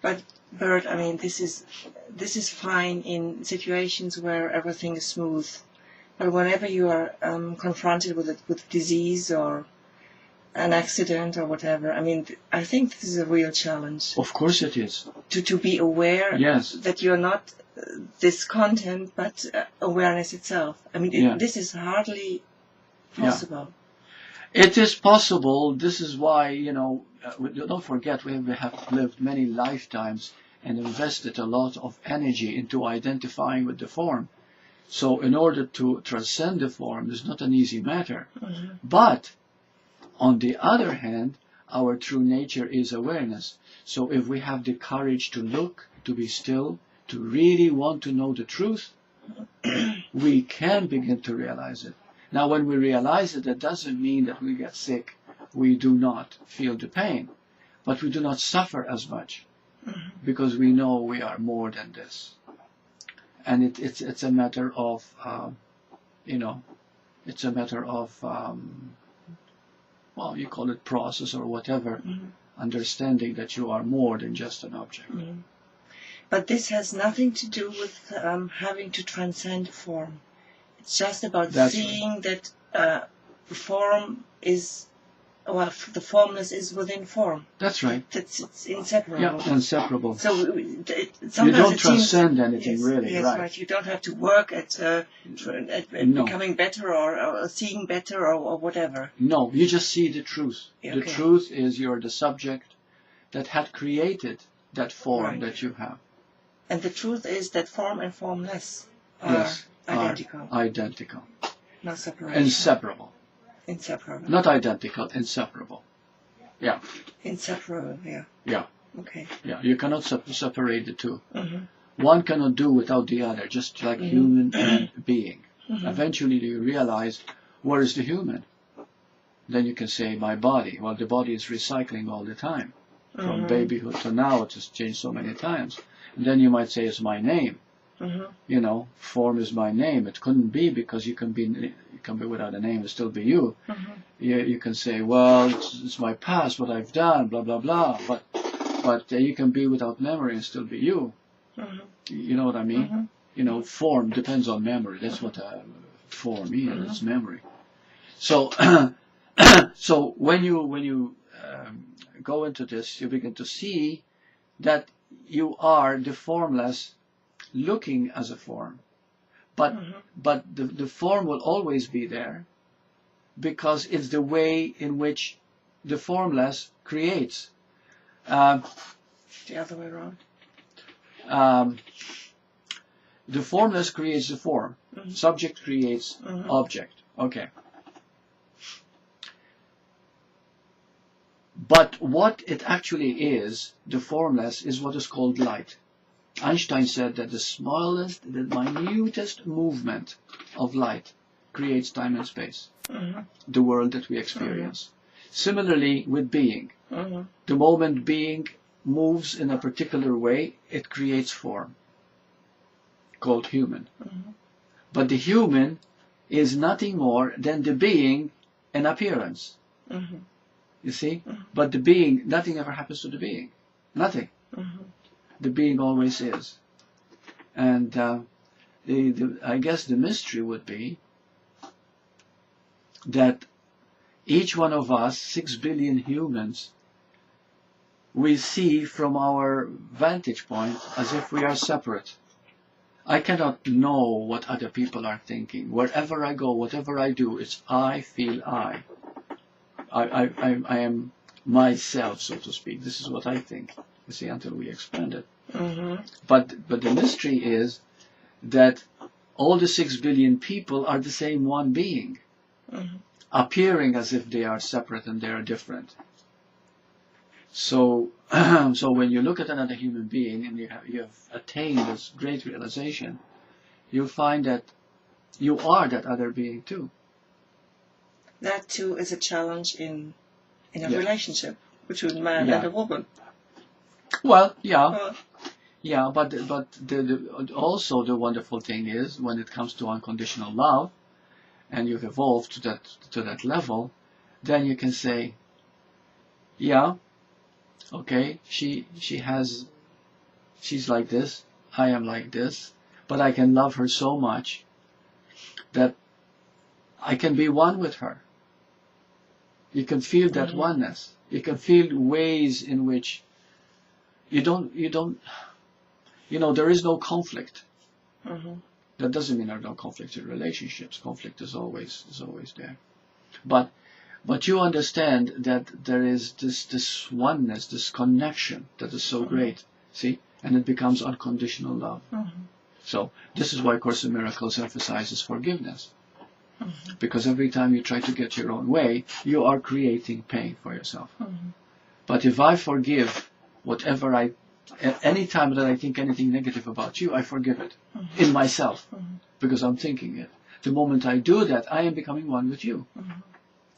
But Bert, I mean, this is fine in situations where everything is smooth. But whenever you are confronted with disease or an accident or whatever, I mean, I think this is a real challenge. Of course it is. To be aware that you're not this content, but awareness itself. I mean, this is hardly possible. Yeah. It is possible. This is why, don't forget, we have lived many lifetimes and invested a lot of energy into identifying with the form. So in order to transcend the form is not an easy matter. Mm-hmm. But on the other hand, our true nature is awareness. So if we have the courage to look, to be still, to really want to know the truth, we can begin to realize it. Now, when we realize it, that doesn't mean that we get sick. We do not feel the pain, but we do not suffer as much because we know we are more than this. And it's a matter of, it's a matter of, well, you call it process or whatever, understanding that you are more than just an object. But this has nothing to do with having to transcend form. It's just about seeing that form is, well, the formless is within form. That's right. It's inseparable. Yeah, inseparable. So you don't transcend anything, really, yes, right. You don't have to work at becoming better or seeing better or whatever. No, you just see the truth. Yeah, the truth is you're the subject that had created that form that you have. And the truth is that form and formless are identical. Identical. No separation. Inseparable. Inseparable. Not identical, inseparable. Yeah. Inseparable, yeah. Yeah. Okay. Yeah, you cannot separate the two. One cannot do without the other, just like human and being. Eventually you realize, where is the human? Then you can say, my body. Well, the body is recycling all the time. From babyhood to now, it has changed so many times. And then you might say, it's my name. Form is my name. It couldn't be, because you can be without a name and still be you. You can say, well, it's my past, what I've done, blah blah blah. But you can be without memory and still be you. You know what I mean? Form depends on memory. That's what form is. It's memory. So so when you go into this, you begin to see that you are the formless, looking as a form, but the form will always be there, because it's the way in which the formless creates. The other way around. The formless creates the form. Subject creates object. Okay. But what it actually is, the formless, is what is called light. Einstein said that the smallest, the minutest movement of light creates time and space, the world that we experience. Similarly with being. The moment being moves in a particular way, it creates form, called human. But the human is nothing more than the being in appearance. You see? But the being, nothing ever happens to the being. Nothing. The being always is. And I guess the mystery would be that each one of us, 6 billion humans, we see from our vantage point as if we are separate. I cannot know what other people are thinking. Wherever I go, whatever I do, it's I feel I. I am myself, so to speak. This is what I think. You see, until we expand it. But the mystery is that all the 6 billion people are the same one being, appearing as if they are separate and they are different. So, so when you look at another human being and you have attained this great realization, you find that you are that other being too. That too is a challenge in a relationship between a man and a woman. Well, but also the wonderful thing is, when it comes to unconditional love, and you've evolved to that level, then you can say, okay, she has she's like this, I am like this, but I can love her so much that I can be one with her. You can feel that oneness. You can feel ways in which you don't, there is no conflict. That doesn't mean there are no conflicts in relationships. Conflict is always there. But you understand that there is this oneness, this connection that is so great. See? And it becomes unconditional love. So this is why Course in Miracles emphasizes forgiveness. Because every time you try to get your own way, you are creating pain for yourself. But if I forgive whatever any time that I think anything negative about you, I forgive it in myself because I'm thinking it. The moment I do that, I am becoming one with you.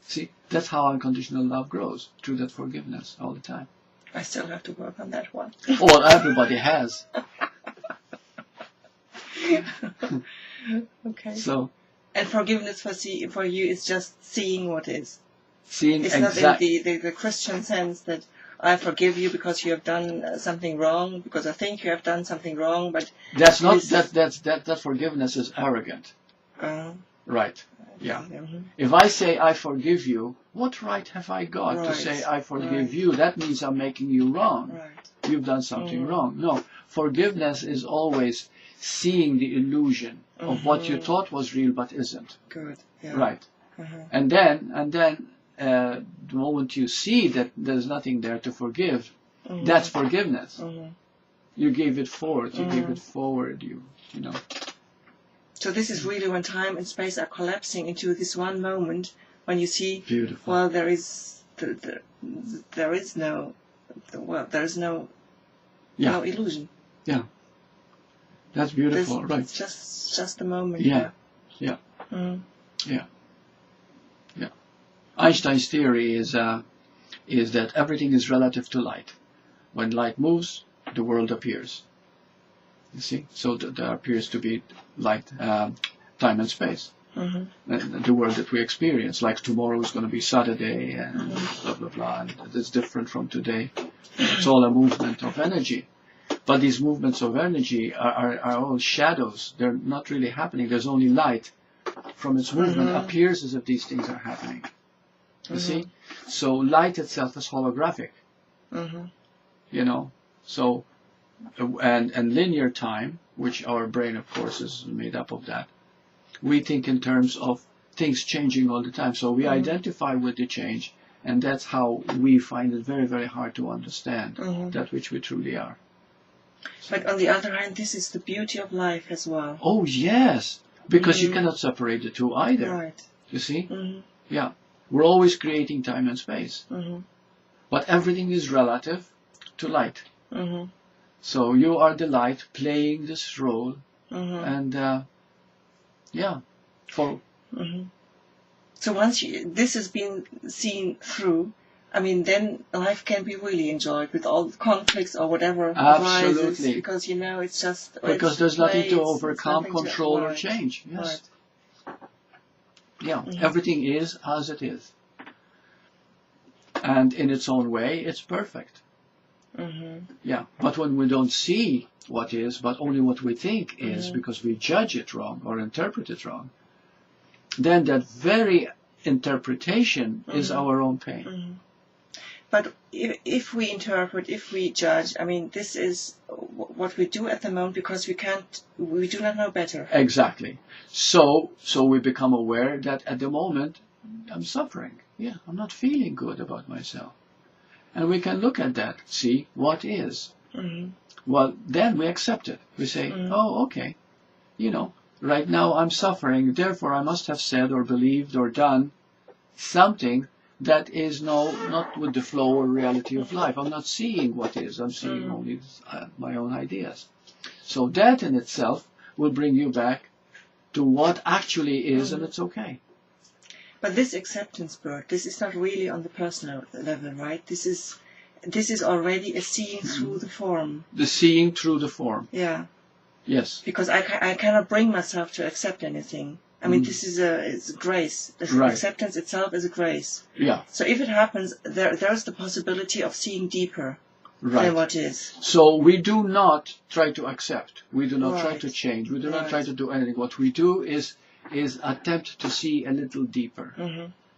See, that's how unconditional love grows, through that forgiveness all the time. I still have to work on that one. Well, everybody has. Okay. So, and forgiveness for you is just seeing what is. Seeing it's not in the Christian sense that I forgive you because you have done something wrong, because I think you have done something wrong, but that's not that forgiveness is arrogant. Right. Yeah. If I say I forgive you, what right have I got to say I forgive you? That means I'm making you wrong. Right. You've done something wrong. No, forgiveness is always seeing the illusion of what you thought was real but isn't. Good. Yeah. Right. And then the moment you see that there's nothing there to forgive, that's forgiveness. You gave it forth. You gave it forward. You know. So this is really when time and space are collapsing into this one moment when you see, beautiful. Well, there is no illusion. Yeah, that's beautiful, right? It's just a moment. Yeah. Einstein's theory is that everything is relative to light. When light moves, the world appears. You see, so there appears to be light, time and space. The world that we experience, like tomorrow is going to be Saturday and blah blah blah, and it's different from today. It's all a movement of energy, but these movements of energy are all shadows. They're not really happening. There's only light. From its movement appears as if these things are happening. You see, so light itself is holographic. So. And linear time, which our brain, of course, is made up of that, we think in terms of things changing all the time. So we identify with the change, and that's how we find it very, very hard to understand that which we truly are. But on the other hand, this is the beauty of life as well. Oh, yes, because you cannot separate the two either. Right. You see? Yeah. We're always creating time and space. But everything is relative to light. So you are the light playing this role, and So once this has been seen through, I mean, then life can be really enjoyed with all the conflicts or whatever arises, because it's just because there's nothing to overcome, control, or change. Yes. Right. Yeah. Everything is as it is, and in its own way, it's perfect. Yeah, but when we don't see what is, but only what we think is, because we judge it wrong or interpret it wrong, then that very interpretation is our own pain. But if we interpret, if we judge, I mean, this is what we do at the moment because we do not know better. Exactly. So we become aware that at the moment I'm suffering. Yeah, I'm not feeling good about myself. And we can look at that, see what is. Well, then we accept it. We say, oh, okay, right now I'm suffering, therefore I must have said or believed or done something that is not with the flow or reality of life. I'm not seeing what is, I'm seeing only my own ideas. So that in itself will bring you back to what actually is, and it's okay. But this acceptance, Burt, this is not really on the personal level, right? This is already a seeing through the form. The seeing through the form. Yeah. Yes. Because I cannot bring myself to accept anything. I mean, this is a grace. The acceptance itself is a grace. Yeah. So if it happens, there's the possibility of seeing deeper. Right. than what is. So we do not try to accept. We do not try Right. to change. We do not Right. try to do anything. What we do is attempt to see a little deeper. Mm-hmm.